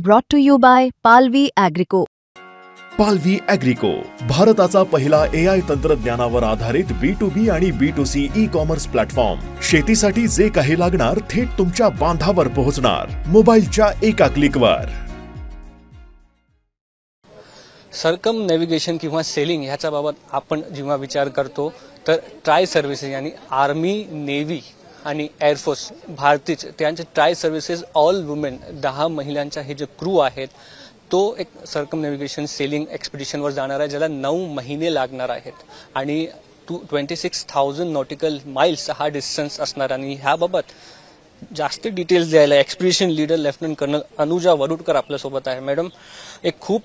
Brought to you by Palvi Agrico. पालवी ॲग्रिको, भारताचा पहिला AI तंत्रज्ञानावर आधारित B2B आणि B2C ई-कॉमर्स प्लॅटफॉर्म. शेतीसाठी जे काही लागणार थेट तुमच्या बांधावर पोहोचणार, मोबाईलच्या एका क्लिकवर. सर्कम नेव्हिगेशन किंवा सेलिंग ह्याच्या बाबत आपण जेव्हा विचार करतो तर ट्राय सर्व्हिसेस यानी आर्मी, नेव्ही आणि एअरफोर्स भारतीच त्यांचे ट्राय सर्व्हिसेस ऑल वुमेन 10 महिलांच्या हे जे क्रू आहेत तो एक सर्कम नेव्हिगेशन सेलिंग एक्सपिडिशनवर जाणार आहे, ज्याला 9 महिने लागणार आहेत आणि 26,000 नॉटिकल माइल्स हा डिस्टन्स असणार. आणि ह्याबाबत जास्त डिटेल्स द्यायला expedition leader lieutenant colonel Anuja Varudkar आपल्यासोबत आहे. मॅडम, एक खूप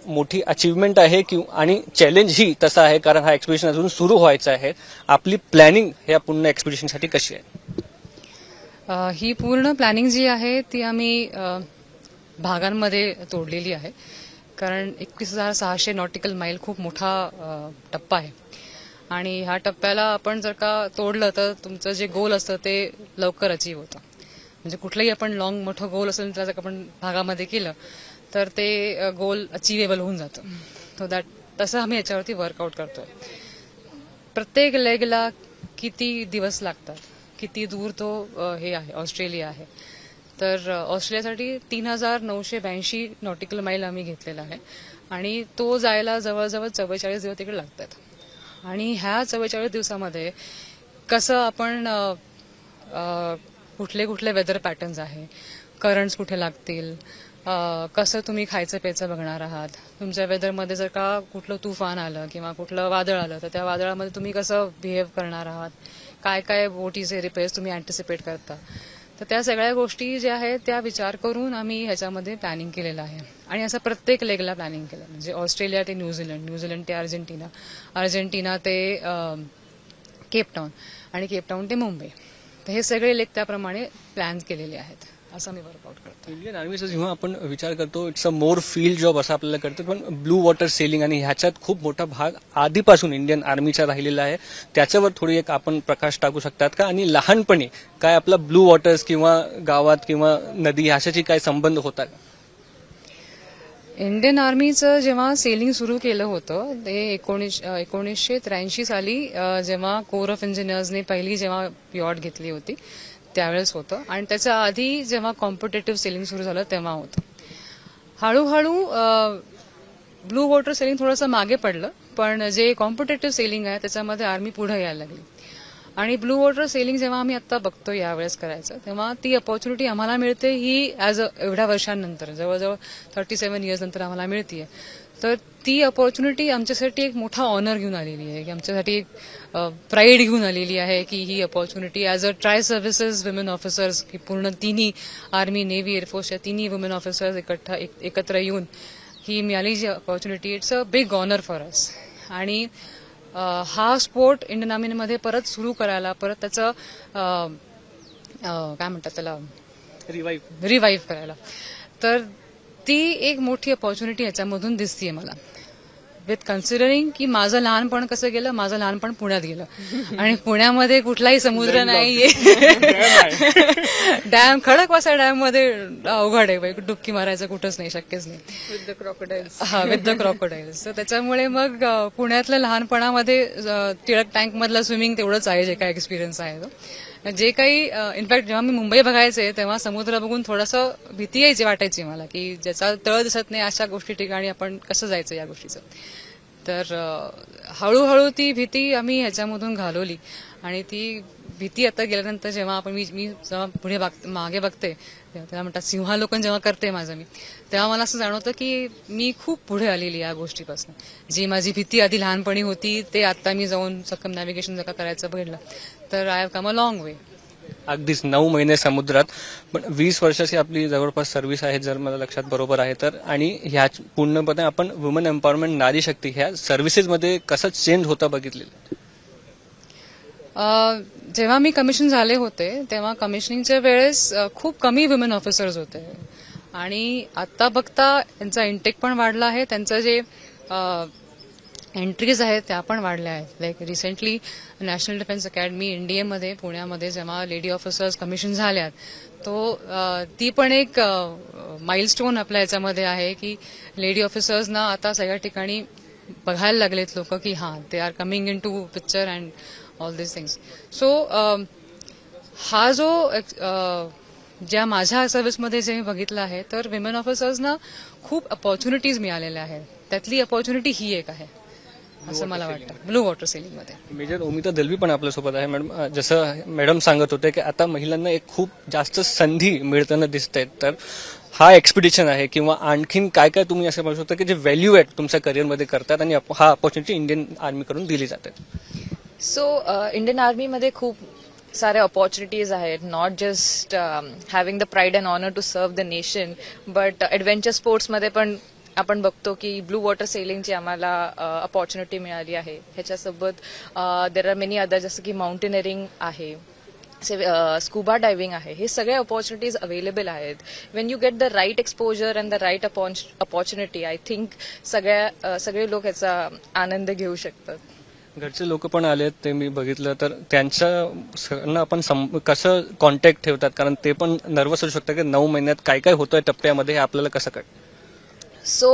मोठी अचीवमेंट आहे आणि चॅलेंज ही तसा आहे, कारण हा एक्सपिडिशन अजून सुरू व्हायचा आहे. आपली प्लॅनिंग ह्या पूर्ण एक्सपिडिशनसाठी कशी आहे? ही पूर्ण प्लॅनिंग जी आहे ती आम्ही भागांमध्ये तोडलेली आहे, कारण 21,600 नॉटिकल माईल खूप मोठा टप्पा आहे आणि ह्या टप्प्याला आपण जर का तोडलं तर तुमचं जे गोल असतं ते लवकर अचीव होतं. म्हणजे कुठलंही आपण लॉंग मोठं गोल असेल तर जर आपण भागामध्ये केलं तर ते गोल अचिवेबल होऊन जातं. सो तसं आम्ही याच्यावरती वर्कआउट करतोय. प्रत्येक लेगला किती दिवस लागतात, किती दूर तो हे आहे, ऑस्ट्रेलिया आहे. तर ऑस्ट्रेलियासाठी 3,982 नॉटिकल माईल आम्ही घेतलेला आहे आणि तो जायला जवळजवळ 44 दिवस तिकडे लागतात. आणि ह्या 44 दिवसामध्ये कसं आपण कुठले कुठले वेदर पॅटर्न्स आहे, करंट्स कुठे लागतील, कसं तुम्ही खायचं प्यायचं बघणार आहात, तुमच्या वेदरमध्ये जर का कुठलं तुफान आलं किंवा कुठलं वादळ आलं तर त्या वादळामध्ये तुम्ही कसं बिहेव्ह करणार आहात, काय काय बोटीचे रिपेअर्स तुम्ही अँटिसिपेट करता. तर त्या सगळ्या गोष्टी ज्या आहेत त्या विचार करून आम्ही ह्याच्यामध्ये प्लॅनिंग केलेलं आहे आणि असं प्रत्येक लेगला प्लॅनिंग केलं. म्हणजे ऑस्ट्रेलिया ते न्यूझीलंड ते अर्जेंटिना ते केपटाऊन आणि केपटाऊन ते मुंबई. तर हे सगळे लेग त्याप्रमाणे प्लॅन केलेले आहेत. असं मी वर्कआउट करतो. इंडियन आर्मीचा जेव्हा आपण विचार करतो it's a more field job असं आपल्याला करतो, पण ब्लू वॉटर सेलिंग आणि ह्याच्यात खूप मोठा भाग आधीपासून इंडियन आर्मीचा राहिलेला आहे. त्याच्यावर थोडी एक आपण प्रकाश टाकू शकतात का? आणि लहानपणी काय आपला ब्लू वॉटर्स किंवा गावात किंवा नदी ह्याच्याशी काय संबंध होता का? इंडियन आर्मीचं जेव्हा सेलिंग सुरू केलं होतं ते 1983 साली जेव्हा कोर ऑफ इंजिनियर्सने पहिली जेव्हा यॉट घेतली होती त्यावेळेस होतं आणि त्याच्या आधी जेव्हा कॉम्पिटेटिव्ह सेलिंग सुरू झालं तेव्हा होतं. हळूहळू ब्लू वॉटर सेलिंग थोडंसं मागे पडलं, पण जे कॉम्पिटेटिव्ह सेलिंग आहे त्याच्यामध्ये आर्मी पुढे यायला लागली. आणि ब्लू वॉटर सेलिंग जेव्हा आम्ही आता बघतो यावेळेस करायचं तेव्हा ती अपॉर्च्युनिटी आम्हाला मिळते ही एवढ्या वर्षांनंतर, जवळजवळ 37 इयर्स नंतर आम्हाला मिळतीये. तर ती अपॉर्च्युनिटी आमच्यासाठी एक मोठा ऑनर घेऊन आलेली आहे, की आमच्यासाठी एक प्राईड घेऊन आलेली आहे की ही opportunity as a tri services women officers, की पूर्ण तिन्ही आर्मी, नेव्ही, एअरफोर्सच्या तिन्ही वुमेन ऑफिसर्स एकत्र येऊन ही मिळाली जी opportunity, it's a big honour for us. आणि हा स्पोर्ट इंडियन आर्मीमध्ये परत सुरू करायला, परत त्याचं काय म्हणतात त्याला, रिवाईव्ह करायला, तर ती एक मोठी अपॉर्च्युनिटी ह्याच्यामधून दिसतीये मला. विथ कन्सिडरिंग की माझं लहानपण कसं गेलं, माझं लहानपण पुण्यात गेलं आणि पुण्यामध्ये कुठलाही समुद्र नाहीये. डॅम, खडकवासला डॅम मध्ये अवघड आहे, डुबकी मारायचं कुठंच नाही, शक्यच नाही. With the crocodiles. तर त्याच्यामुळे मग पुण्यातल्या लहानपणामध्ये टिळक टँक मधलं स्विमिंग तेवढंच आहे, जे काय एक्सपिरियन्स आहे तो. जे काही इनफॅक्ट जेव्हा मी मुंबई बघायचे तेव्हा समुद्र बघून थोडंसं भीती यायची, वाटायची मला, की ज्याचा तळ दिसत नाही अशा गोष्टी ठिकाणी आपण कसं जायचं या गोष्टीचं. तर हळूहळू ती भीती आम्ही ह्याच्यामधून घालवली आणि ती भीती आता गेल्यानंतर जेव्हा आपण मी जेव्हा पुढे मागे बघते त्याला म्हणतात सिंहालोकन जेव्हा करते माझं मी, तेव्हा मला असं जाणवतं की मी खूप पुढे आलेली या गोष्टीपासून. जी माझी भीती आधी लहानपणी होती ते आता मी जाऊन सर्कम नॅव्हिगेशन जर का करायचं बघितलं तर I have come a long वे. अगदीच 9 महिने समुद्रात, पण 20 वर्षाची आपली जवळपास सर्व्हिस आहे जर मला लक्षात बरोबर आहे तर. आणि ह्या पूर्णपणे आपण वुमन एम्पॉवरमेंट, नारी शक्ती ह्या सर्व्हिसेसमध्ये कसं चेंज होता बघितलेलं? जेव्हा मी कमिशन झाले होते तेव्हा कमिशनिंगच्या वेळेस खूप कमी वुमेन ऑफिसर्स होते आणि आता बघता त्यांचा इंटेक पण वाढला आहे, त्यांचं जे एंट्रीज आहेत त्या पण वाढल्या आहेत. Like recently national defence academy NDA मध्ये पुण्यामध्ये जेव्हा लेडी ऑफिसर्स कमिशन झाल्यात तो ती पण एक माइलस्टोन आपल्या याच्यामध्ये आहे की लेडी ऑफिसर्सना आता सगळ्या ठिकाणी बघायला लागलेत लोक की they are coming into picture and all this things. So हा जो ज्या माझ्या सर्व्हिसमध्ये जे मी बघितलं आहे तर विमेन ऑफिसर्सना खूप अपॉर्च्युनिटीज मिळालेल्या आहेत. त्यातली अपॉर्च्युनिटी ही एक आहे असं मला वाटतं ब्लू वॉटर सेलिंगमध्ये. मेजर ओमिता दलवी पण आपल्यासोबत आहे. मॅडम, जसं मॅडम सांगत होते की आता महिलांना एक खूप जास्त संधी मिळताना दिसत आहेत, तर हा एक्सपिडिशन आहे किंवा आणखीन काय काय तुम्ही असं म्हणू शकता की जे व्हॅल्यू ॲड तुमच्या करिअरमध्ये करतात आणि हा अपॉर्च्युनिटी इंडियन आर्मीकडून दिली जाते? सो इंडियन आर्मीमध्ये खूप सारे अपॉर्च्युनिटीज आहेत. Not just having the pride and honour to serve the nation, but adventure स्पोर्ट्समध्ये पण आपण बघतो की ब्लू वॉटर सेलिंगची आम्हाला अपॉर्च्युनिटी मिळाली आहे. ह्याच्यासोबत देर आर मेनी अदर, जसं की माउंटेनरिंग आहे, स्कुबा डायव्हिंग आहे. हे सगळे अपॉर्च्युनिटीज अवेलेबल आहेत. When you get the right exposure and the right opportunity, I think सगळे लोक याचा आनंद घेऊ शकतात. घरचे लोक पण आलेत, ते मी बघितलं, तर त्यांच्या आपण कसं कॉन्टॅक्ट ठेवतात, कारण ते पण नर्वस होऊ शकतात की 9 महिन्यात काय काय होतंय टप्प्यामध्ये हे आपल्याला कसं कळतं? सो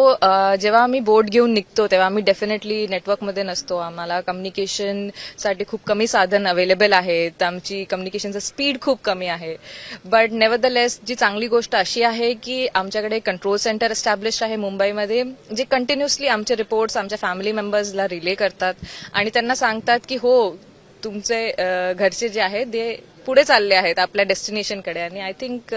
जेव्हा आम्ही बोट घेऊन निघतो तेव्हा आम्ही डेफिनेटली नेटवर्कमध्ये नसतो. आम्हाला कम्युनिकेशनसाठी खूप कमी साधन अवेलेबल आहेत. आमची कम्युनिकेशनचं स्पीड खूप कमी आहे. बट नेव्हरदलेस जी चांगली गोष्ट अशी आहे की आमच्याकडे कंट्रोल सेंटर एस्टॅब्लिश आहे मुंबईमध्ये, जे कंटिन्युअसली आमचे रिपोर्ट्स आमच्या फॅमिली मेंबर्सला रिले करतात आणि त्यांना सांगतात की हो, तुमचे घरचे जे आहेत ते पुढे चालले आहेत आपल्या डेस्टिनेशनकडे. आणि I think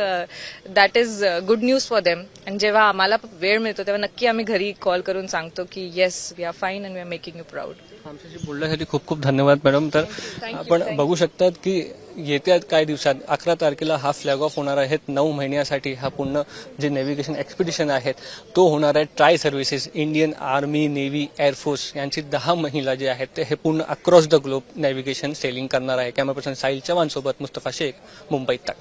that is good news for them. आणि जेव्हा आम्हाला वेळ मिळतो तेव्हा नक्की आम्ही घरी कॉल करून सांगतो की yes, we are fine and we are making you proud. आमच्याशी बोलण्यासाठी खूप खूप धन्यवाद मॅडम. तर आपण बघू शकतात की येत्या काही दिवसात 11 तारखेला हा फ्लॅग ऑफ होणार आहे. 9 महिन्यासाठी हा पूर्ण जे नेव्हिगेशन एक्सपिडिशन आहेत तो होणार आहे. Try services, Indian army, navy, air force यांची 10 महिला जे आहेत ते हे पूर्ण across the globe navigation selling करणार आहे. कॅमेरा पर्सन साहिल चव्हाण सोबत मुस्तफा शेख, मुंबई तक.